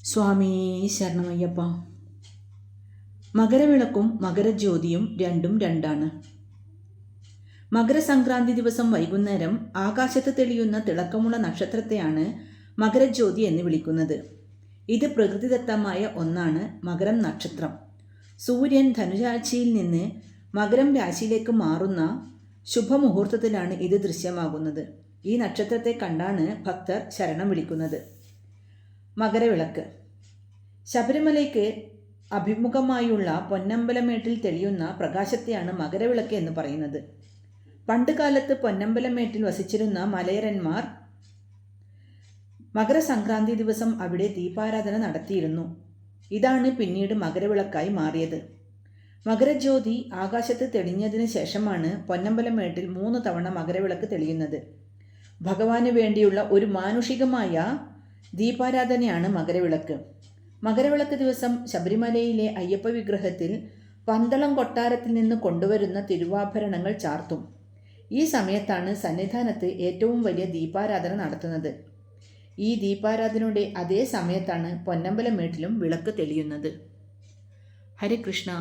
സ്വാമി ശരണമയ്യപ്പ. മകരവിളക്കും മകരജ്യോതിയും രണ്ടും രണ്ടാണ്. മകരസംക്രാന്തി ദിവസം വൈകുന്നേരം ആകാശത്ത് തെളിയുന്ന തിളക്കമുള്ള നക്ഷത്രത്തെയാണ് മകരജ്യോതി എന്ന് വിളിക്കുന്നത്. ഇത് പ്രകൃതിദത്തമായ ഒന്നാണ്. മകരം നക്ഷത്രം സൂര്യൻ ധനുരാശിയിൽ നിന്ന് മകരം രാശിയിലേക്ക് മാറുന്ന ശുഭമുഹൂർത്തത്തിലാണ് ഇത് ദൃശ്യമാകുന്നത്. ഈ നക്ഷത്രത്തെ കണ്ടാണ് ഭക്തർ ശരണം വിളിക്കുന്നത്. മകരവിളക്ക് ശബരിമലയ്ക്ക് അഭിമുഖമായുള്ള പൊന്നമ്പലമേട്ടിൽ തെളിയുന്ന പ്രകാശത്തെയാണ് മകരവിളക്ക് എന്ന് പറയുന്നത്. പണ്ടുകാലത്ത് പൊന്നമ്പലമേട്ടിൽ വസിച്ചിരുന്ന മലയരന്മാർ മകരസംക്രാന്തി ദിവസം അവിടെ ദീപാരാധന നടത്തിയിരുന്നു. ഇതാണ് പിന്നീട് മകരവിളക്കായി മാറിയത്. മകരജ്യോതി ആകാശത്ത് തെളിഞ്ഞതിന് ശേഷമാണ് പൊന്നമ്പലമേട്ടിൽ 3 തവണ മകരവിളക്ക് തെളിയുന്നത്. ഭഗവാന് വേണ്ടിയുള്ള ഒരു മാനുഷികമായ ദീപാരാധനയാണ് മകരവിളക്ക്. മകരവിളക്ക് ദിവസം ശബരിമലയിലെ അയ്യപ്പ വിഗ്രഹത്തിൽ പന്തളം കൊട്ടാരത്തിൽ നിന്ന് കൊണ്ടുവരുന്ന തിരുവാഭരണങ്ങൾ ചാർത്തും. ഈ സമയത്താണ് സന്നിധാനത്ത് ഏറ്റവും വലിയ ദീപാരാധന നടത്തുന്നത്. ഈ ദീപാരാധനയുടെ അതേ സമയത്താണ് പൊന്നമ്പലമേട്ടിലും വിളക്ക് തെളിയുന്നത്. ഹരേ കൃഷ്ണ.